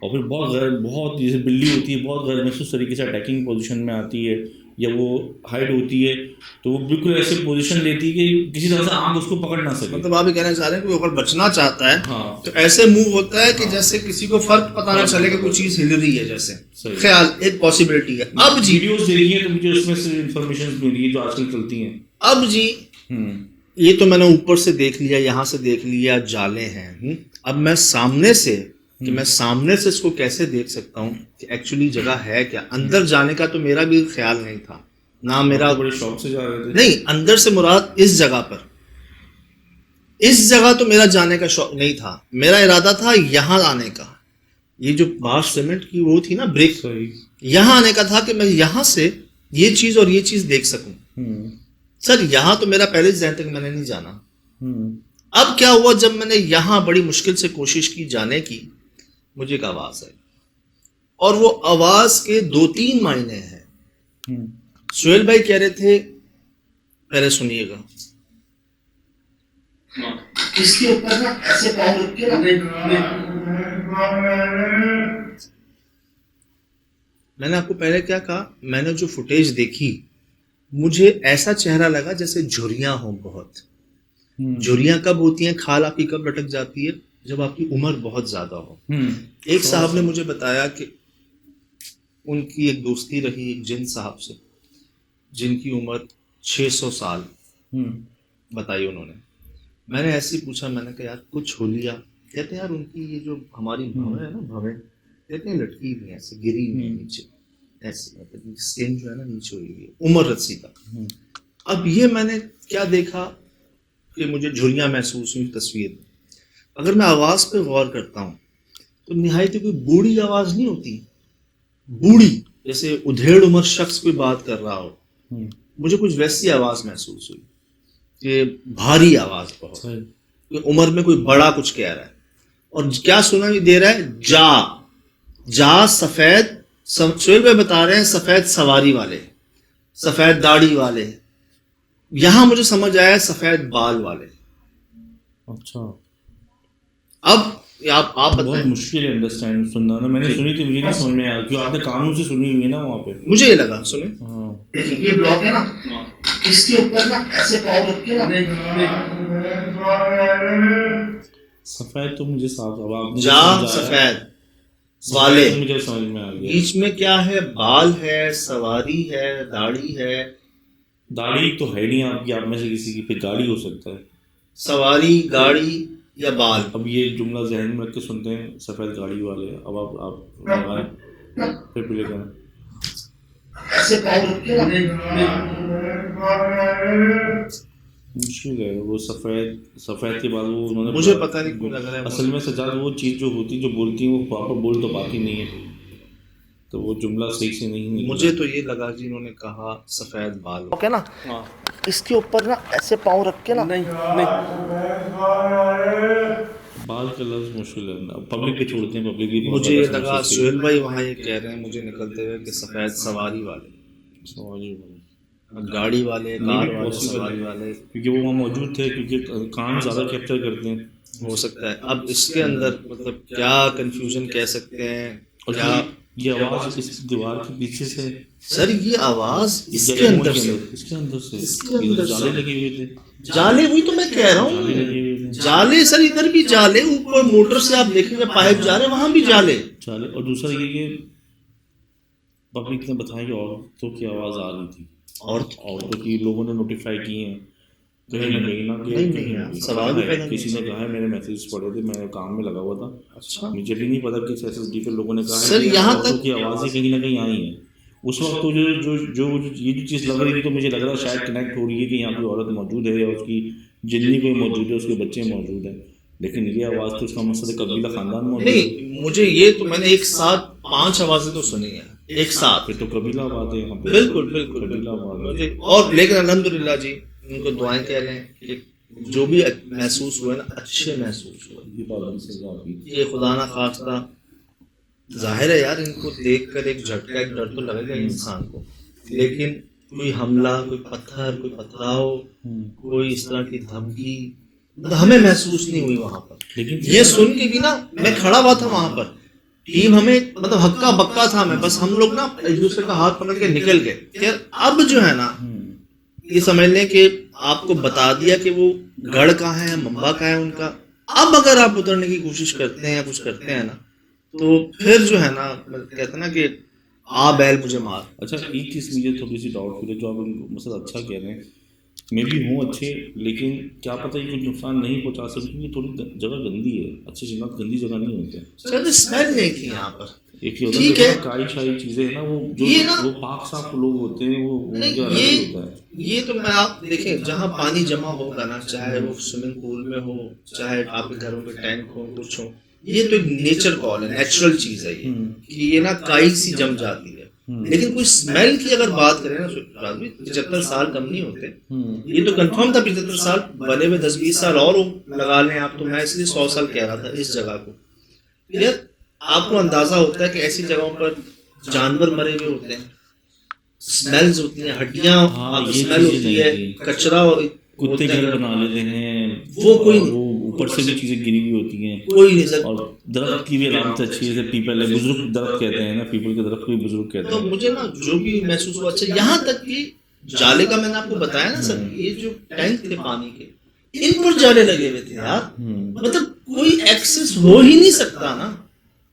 और फिर बहुत जैसे बिल्ली होती है, बहुत गैर महसूस तरीके से अटैकिंग पोजीशन में आती है, या वो हाइड होती है, तो वो बिल्कुल ऐसे पोजीशन लेती है कि किसी तरह से आंख उसको पकड़ ना सके। मतलब आप ये कहना चाह रहे हैं कि अगर बचना चाहता है, हाँ, तो ऐसे मूव होता है कि जैसे किसी को फर्क पता ना चले कि कोई चीज हिल रही है, जैसे ख्याल, एक पॉसिबिलिटी है। अब जी वीडियोस देखी है तो मुझे उसमें से इंफॉर्मेशन मिली है जो आजकल चलती हैं। अब जी ये तो मैंने ऊपर से देख लिया, यहाँ से देख लिया, जाले हैं। अब मैं सामने से, कि मैं सामने से इसको कैसे देख सकता हूँ कि एक्चुअली जगह है क्या। अंदर जाने का तो मेरा भी ख्याल नहीं था ना, मेरा बड़े शौक से जा रहे थे। नहीं, अंदर से मुराद इस जगह पर इस जगह तो मेरा जाने का शौक नहीं था, मेरा इरादा था यहाँ आने का। ये जो बाहर सीमेंट की वो थी ना ब्रिक, सही। यहाँ आने का था कि मैं यहाँ से ये चीज और ये चीज देख सकूं। सर यहाँ तो मेरा पहले जहन तक मैंने नहीं जाना। अब क्या हुआ, जब मैंने यहाँ बड़ी मुश्किल से कोशिश की जाने की, मुझे एक आवाज आई, और वो आवाज के 2-3 मायने हैं। सुहेल भाई कह रहे थे, पहले सुनिएगा, इसके ऊपर ना ऐसे पाँव रख के मैंने आपको पहले क्या कहा, मैंने जो फुटेज देखी मुझे ऐसा चेहरा लगा जैसे झुर्रियां हो बहुत। झुर्रियां कब होती हैं, खाल आपकी कब लटक जाती है, जब आपकी उम्र बहुत ज्यादा हो। एक साहब ने मुझे बताया कि उनकी एक दोस्ती रही एक जिन साहब से, जिनकी उम्र 600 साल बताई उन्होंने। मैंने ऐसे ही पूछा, मैंने कहा यार कुछ हो लिया? कहते हैं यार उनकी ये जो हमारी भवें है ना, भवें कहते हैं लटकी हुई है, ऐसे गिरी हुई है नीचे, ऐसे मतलब स्किन जो है ना नीचे हुई हुई है, उम्र रस्सी तक। अब ये मैंने क्या देखा कि मुझे झुर्रियां महसूस हुई तस्वीर में। अगर मैं आवाज पे गौर करता हूँ तो निहायत कोई बूढ़ी आवाज नहीं होती, बूढ़ी जैसे उधेड़ उम्र शख्स कोई बात कर रहा हो, मुझे कुछ वैसी आवाज महसूस हुई कि भारी आवाज बहुत, कि उम्र में कोई बड़ा कुछ कह रहा है। और क्या सुनाई दे रहा है, जा सफेद, सुहेल भाई बता रहे हैं सफेद सवारी वाले, सफेद दाढ़ी वाले, यहां मुझे समझ आया सफेद बाल वाले। अच्छा, अब आप बहुत बताएं। मुश्किल है अंडरस्टैंड सुनना ना, मैंने सुनी थी, मुझे नहीं समझ में आया क्योंकि आपने कानों से सुनी हुई है ना वहाँ पे। मुझे ये लगा, सुने हाँ, ये ब्लॉक है ना, इसके ऊपर ना ऐसे पाँव रख के ना, सफेद तो मुझे साफ, अब आपने जा समझाया, सफेद वाले, मुझे समझ में आ गया। बीच में क्या है, बाल है, सवारी है, दाढ़ी है। दाढ़ी तो है नहीं आपकी, आप में से किसी की, फिर गाड़ी हो सकता है। सवारी, गाड़ी या बाल। अब ये जुमला जहन में रख के सुनते हैं, सफेद गाड़ी वाले। अब आप लगाएं, फिर प्ले करें। ऐसे पाँव रख के मुश्किल है वो सफेद के बाद वो उन्होंने, मुझे पता नहीं क्यों लग रहा है असल में सजाद वो चीज़ जो होती जो बोलती है वो प्रॉपर बोल तो पाती नहीं है, तो वो जुमला सही से नहीं निकला। मुझे तो ये लगा जी इन्होंने कहा सफेद बाल, ओके ना, इसके ऊपर ना ऐसे पाँव रख के ना, नहीं बाल का लफ्ज मुश्किल है, पब्लिक पे छोड़ते हैं, पब्लिक भी मुझे ये लगा सुहेल भाई वहाँ ये कह रहे हैं मुझे निकलते हुए कि सफेद सवारी वाले, सवारी गाड़ी वाले, कार वाले, सवारी वाले, क्योंकि वो वहाँ मौजूद थे, क्योंकि कान ज़्यादा कैप्चर करते हैं। हो सकता है। अब इसके अंदर मतलब क्या कंफ्यूजन कह सकते हैं, और क्या ये आवाज़ इस दीवार के पीछे से, सर ये आवाज इसके अंदर से, इसके अंदर से, इसके अंदर जाले से। लगे हुए थे, जाले, वही तो मैं कह रहा जाले लगे हूँ, हुए थे, जाले सर, इधर भी जाले, ऊपर मोटर से आप देखेंगे पाइप जा रहे हैं, वहां भी जाले। जाले। और दूसरा ये पब्लिक ने बताया कि औरतों की आवाज़ आ रही थी, औरतों की लोगों ने नोटिफाई किए हैं कहीं ना कहीं ना, नहीं, सवाल भी पैदा किसी ने कहा है, मैंने मैसेज पढ़े थे, मैं काम में लगा हुआ था, अच्छा, मुझे भी नहीं पता कि SSD पे लोगों ने कहा है सर, कि यहाँ औरतों तक- की आवाज़ें कहीं ना कहीं आई हैं। उस वक्त तो जो ये जो चीज़ लग रही थी, तो मुझे लग रहा है शायद कनेक्ट हो रही है कि यहाँ कोई औरत मौजूद है या उसकी जिन्नी कोई मौजूद है, उसके बच्चे मौजूद हैं, लेकिन ये आवाज़ तो उसका मकसद कबीला खानदान मौजूद है। नहीं, मुझे ये तो मैंने एक साथ 5 आवाजें तो सुनी है एक साथ, फिर तो कबीला आबाद है यहाँ पे, बिल्कुल बिल्कुल कबीला आबाद है। मुझे, और लेकिन अल्हम्दुलिल्लाह जी उनको दुआएं कह रहे हैं कि जो भी महसूस हुआ ना, अच्छे महसूस हुआ। ये बात भी सही है आपकी। ये खुदा ना खास्ता, जाहिर है यार इनको देखकर एक झटका, एक डर तो लगेगा इंसान को, लेकिन कोई हमला, कोई पत्थर, कोई पथराव, कोई इस तरह की धमकी मतलब हमें महसूस नहीं हुई वहां पर। लेकिन ये सुन के भी ना, मैं खड़ा हुआ था वहां पर, टीम हमें मतलब हक्का बक्का था, मैं बस, हम लोग ना एक दूसरे का हाथ पकड़ के निकल गए। यार अब जो है ना, ये समझ लें कि आपको बता दिया कि वो गढ़ कहाँ है, मंबा कहाँ है उनका। अब अगर आप उतरने की कोशिश करते हैं या कुछ करते हैं ना, तो फिर जो है ना, कहते हैं ना कि आ बैल मुझे मार। अच्छा, एक चीज़ मुझे थोड़ी सी डाउटफुल है, जो आप मतलब अच्छा कह रहे हैं, मैं भी हूँ अच्छे, लेकिन क्या पता ये कुछ नुकसान नहीं पहुँचा सकती, क्योंकि थोड़ी जगह गंदी है, अच्छी जगह गंदी जगह नहीं होती है। सर स्मेल नहीं थी यहाँ पर, एक ही होता ठीक है है। काई शाई चीजें है ना, वो जो ये ना- वो पाक साफ लोग होते हैं वो नहीं, उनके अलग ही होता है। ये तो मैं आप देखें जहाँ पानी जमा होगा ना, चाहे वो स्विमिंग पूल में हो, चाहे आपके घरों के टैंक हो, कुछ हो, ये तो एक नेचर कॉल है, नेचुरल चीज है ये, कि ये ना काई सी जम जाती है। लेकिन कोई स्मेल की अगर बात करें ना, 75 साल कम नहीं होते, ये तो कंफर्म था 75 साल, बने हुए 10-20 साल और लगा लें आप, तो मैं इसलिए 100 साल कह रहा था इस जगह को। यार आपको अंदाजा होता है कि ऐसी जगहों पर जानवर मरे हुए होते हैं, स्मेल्स होती हैं, हड्डियां ये स्मेल चीजें होती नहीं है, थी। कचरा कुत्ते होते घर हैं, बना लेते हैं, वो कोई वो ऊपर से भी चीजें गिरी हुई होती हैं। कोई नहीं सर। और दरख्त की भी अलामत अच्छी है, जैसे पीपल है, बुजुर्ग दरख्त कहते हैं ना, पीपल के दरख्त को भी बुजुर्ग कहते तो हैं। मुझे ना जो भी महसूस हुआ अच्छा, यहाँ तक कि जाले का मैंने आपको बताया ना सर, ये जो टैंक थे पानी के, इन पर जाले लगे हुए थे यार, मतलब कोई एक्सेस हो ही नहीं सकता ना,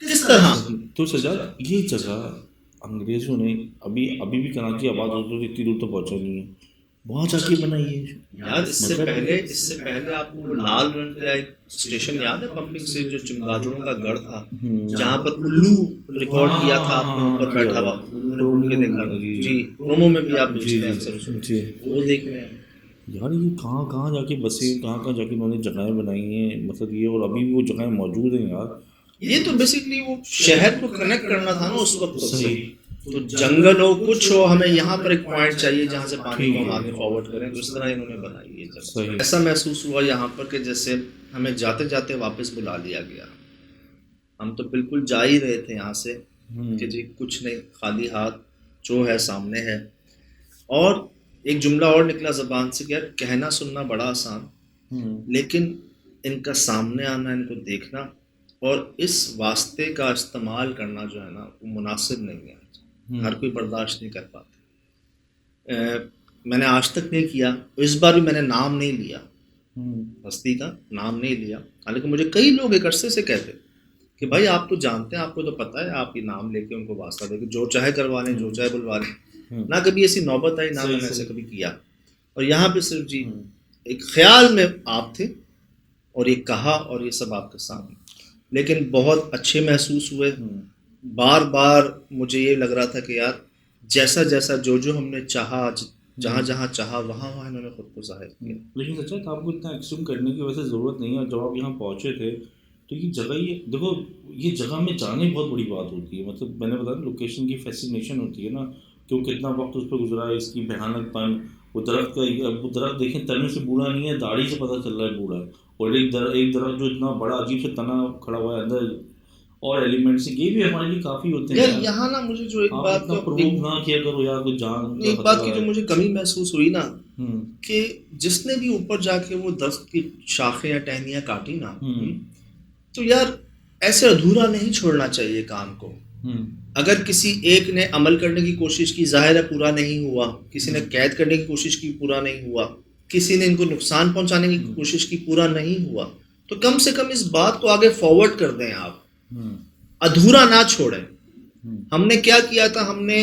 किस तरह। तो सजाद ये जगह अंग्रेजों ने अभी अभी भी कराची आबाद होते तो इतनी दूर तो पहुंचा नहीं है, वहां जाके बनाई है यार इससे पहले आपको वो लाल रंग का एक स्टेशन याद है पंपिंग से, जो चमगादड़ों का गढ़ था, जहाँ पर उल्लू रिकॉर्ड किया था, आपने ऊपर बैठा हुआ उल्लू ने उड़ के देखा जी, प्रोमो में भी आप बेचते हैं अक्सर उसको, जी। वो देख रहे हैं। यार ये कहाँ कहाँ जाके बसे, कहाँ कहाँ जाके उन्होंने जगहें बनाई हैं, मतलब ये, और अभी भी वो जगहें मौजूद हैं यार। ये तो बेसिकली वो शहर को कनेक्ट करना था ना उस वक्त से, सही। तो जंगल हो कुछ हो, हमें यहाँ पर एक पॉइंट चाहिए जहाँ से पानी को हम आगे फॉरवर्ड करें, तो इस तरह इन्होंने बनाई ये जगह। सही। ऐसा महसूस हुआ यहाँ पर कि जैसे हमें जाते जाते वापस बुला लिया गया, हम तो बिल्कुल जा ही रहे थे यहाँ से कि जी कुछ नहीं, खाली हाथ जो है सामने है। और एक जुमला और निकला जबान से कि यार कहना सुनना बड़ा आसान, लेकिन इनका सामने आना, इनको देखना और इस वास्ते का इस्तेमाल करना जो है ना, वो मुनासिब नहीं है, हर कोई बर्दाश्त नहीं कर पाते। मैंने आज तक नहीं किया, इस बार भी मैंने नाम नहीं लिया, हस्ती का नाम नहीं लिया, हालांकि मुझे कई लोग एक अरसे से कहते कि भाई आप तो जानते हैं, आपको तो पता है, आप ये नाम लेके उनको वास्ता देके जो चाहे करवा लें, जो चाहे बुलवा लें, ना कभी ऐसी नौबत आई, ना मैंने ऐसे कभी किया। और यहाँ पे सिर्फ जी एक ख्याल में आप थे और ये कहा और ये सब आपके सामने, लेकिन बहुत अच्छे महसूस हुए। बार बार मुझे ये लग रहा था कि यार जैसा जैसा जो जो हमने चाहा, जहाँ जहाँ चाहा वहाँ वहाँ इन्होंने खुद को जाहिर किया। लेकिन सच्चा तो आपको इतना एक्सट्रीम करने की वैसे ज़रूरत नहीं है। जब आप यहाँ पहुँचे थे तो ये जगह, ये देखो, ये जगह में जाने बहुत बड़ी बात होती है, मतलब मैंने बताया लोकेशन की फैसिनेशन होती है ना, कि वो कितना वक्त उस पर गुजरा है, इसकी भयानकपन, वो दरख्त का, वो दरख्त देखें तने से बूढ़ा नहीं है, दाढ़ी से पता चल रहा है बूढ़ा है, और एक दरख्त जो इतना बड़ा अजीब से तना खड़ा हुआ है अंदर, और एलिमेंट्स ये भी हमारे लिए काफ़ी होते हैं यार। यहाँ ना मुझे जो एक आप बात इतना प्रोवोक ना किया करो यार, कुछ जान एक बात की जो मुझे कमी महसूस हुई ना, कि जिसने भी ऊपर जाके वो दरख्त की शाखें या टहनियाँ काटी ना, तो यार ऐसे अधूरा नहीं छोड़ना चाहिए काम को। अगर किसी एक ने अमल करने की कोशिश की, जाहिर है पूरा नहीं हुआ, किसी ने कैद करने की कोशिश की, पूरा नहीं हुआ, किसी ने इनको नुकसान पहुंचाने की कोशिश की, पूरा नहीं हुआ, तो कम से कम इस बात को आगे फॉरवर्ड कर दें आप, अधूरा ना छोड़ें। हमने क्या किया था, हमने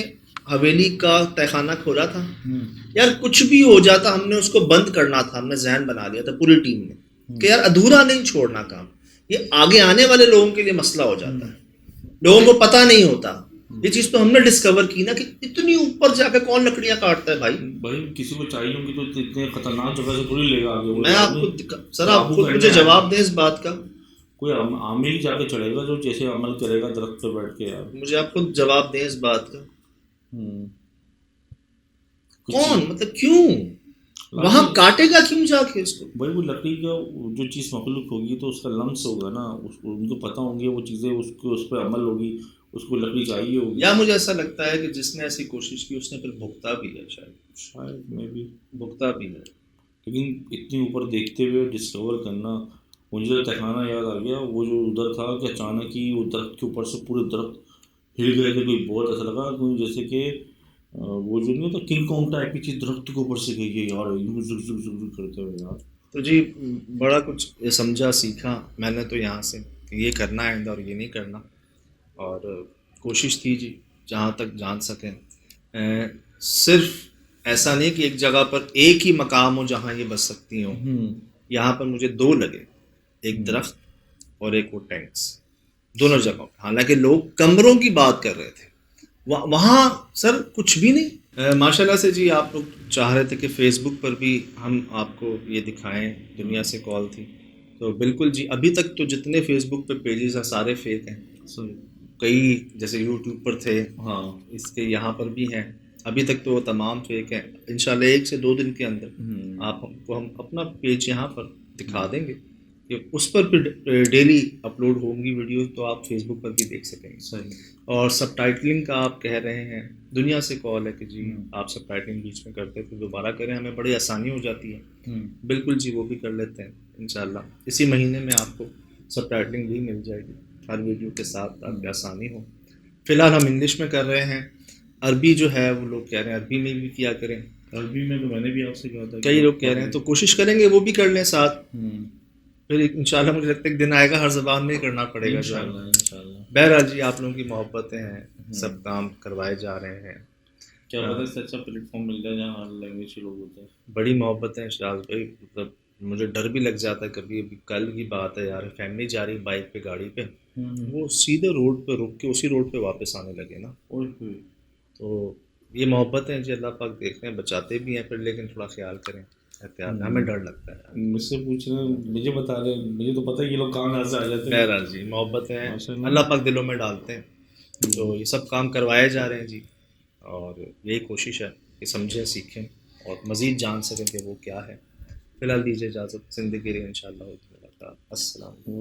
हवेली का तहखाना खोला था यार, कुछ भी हो जाता हमने उसको बंद करना था, हमने जहन बना लिया था पूरी टीम ने कि यार अधूरा नहीं छोड़ना काम। ये आगे आने वाले लोगों के लिए मसला हो जाता है, लोगों को पता नहीं होता। ये चीज तो हमने डिस्कवर की ना कि इतनी ऊपर जाकर कौन लकड़ियां काटता है भाई किसी को चाहिए होंगी तो इतने खतरनाक जगह से थोड़ी लेगा आगे। मैं आपको सर, आप खुद मुझे जवाब दें इस बात का, कोई आमिर ही जाके चढ़ेगा जो जैसे अमल करेगा दरख्त पे बैठ के यार। मुझे आप खुद जवाब दें इस बात का, कौन, मतलब क्यों वहां काटेगा, क्यों जाके इसको? भाई वो लकड़ी का जो चीज़ मखलूक होगी तो उसका लम्स होगा ना, उसको उनको पता होंगे वो चीज़ें, उसको उस पर अमल होगी, उसको लकड़ी चाहिए होगी। या मुझे ऐसा लगता है कि जिसने ऐसी कोशिश की उसने फिर भुगता भी है, शायद में भी भुगता भी है। लेकिन इतनी ऊपर देखते हुए डिस्कवर करना, मुझे तो तहखाना याद आ गया, वो जो उधर था कि अचानक ही वो दरख्त के ऊपर से पूरे दरख्त हिल गए थे, कोई बहुत ऐसा लगा कोई जैसे कि वो जो नहीं था किंग कॉन्ग टाइप की चीज़ दरख्त के ऊपर से गई है यार, जुक जुक जुक जुक करते हुए यार। तो जी बड़ा कुछ ये समझा सीखा मैंने तो यहाँ से कि ये करना है और ये नहीं करना, और कोशिश थी जी जहाँ तक जान सकें। सिर्फ ऐसा नहीं कि एक जगह पर एक ही मकाम हो जहाँ ये बस सकती हो, यहाँ पर मुझे दो लगे, एक दरख्त और एक वो टैंक्स, दोनों जगहों, हालांकि लोग कमरों की बात कर रहे थे, वहाँ सर कुछ भी नहीं। माशाल्लाह से जी, आप लोग चाह रहे थे कि फेसबुक पर भी हम आपको ये दिखाएं, दुनिया से कॉल थी, तो बिल्कुल जी। अभी तक तो जितने फेसबुक पे पेजेस हैं सारे फेक हैं, कई जैसे यूट्यूब पर थे, हाँ, इसके यहाँ पर भी हैं, अभी तक तो वो तमाम फेक हैं। इंशाल्लाह 1 से 2 दिन के अंदर आपको हम अपना पेज यहाँ पर दिखा देंगे कि उस पर भी डेली अपलोड होंगी वीडियो, तो आप फेसबुक पर भी देख सकेंगे। सही। और सबटाइटलिंग का आप कह रहे हैं, दुनिया से कॉल है कि जी आप सबटाइटलिंग बीच में करते थे, दोबारा करें, हमें बड़ी आसानी हो जाती है। बिल्कुल जी, वो भी कर लेते हैं इंशाल्लाह। इसी महीने में आपको सबटाइटलिंग भी मिल जाएगी हर वीडियो के साथ, ताकि आसानी हो। फिलहाल हम इंग्लिश में कर रहे हैं, अरबी जो है वो लोग कह रहे हैं अरबी में भी किया करें। अरबी में तो मैंने भी आपसे कहा था, कई लोग कह रहे हैं, तो कोशिश करेंगे वो भी कर लें साथ। फिर इंशाल्लाह मुझे लगता है एक दिन आएगा हर ज़बान में ही करना पड़ेगा इंशाल्लाह। बहरहाल जी, आप लोगों की मोहब्बतें हैं, सब काम करवाए जा रहे हैं। क्या पता इससे अच्छा प्लेटफॉर्म मिल जाए जहाँ हर लैंग्वेज के लोग होते हैं। बड़ी मोहब्बतें हैं शराज भाई, मतलब मुझे डर भी लग जाता है कभी। अभी कल की बात है यार, फैमिली जा रही बाइक पे, गाड़ी पे, वो सीधे रोड पे रुक के उसी रोड पे वापस आने लगे ना। तो ये मोहब्बत है जी, अल्लाह पाक देख रहे हैं, बचाते भी हैं फिर, लेकिन थोड़ा ख्याल करें, एहतियात। हमें डर लगता है। मुझसे पूछ रहे हैं, मुझे बता रहे हैं, मुझे तो पता है ये लोग कहाँ से आ जाते हैं। बहरहाल जी, मोहब्बतें हैं, अल्लाह पाक दिलों में डालते हैं, तो ये सब काम करवाए जा रहे हैं जी। और यही कोशिश है कि समझें, सीखें और मज़ीद जान सकें कि वो क्या है। फ़िलहाल दीजिए इजाज़त, ज़िंदगी रही इंशाअल्लाह। अस्सलाम।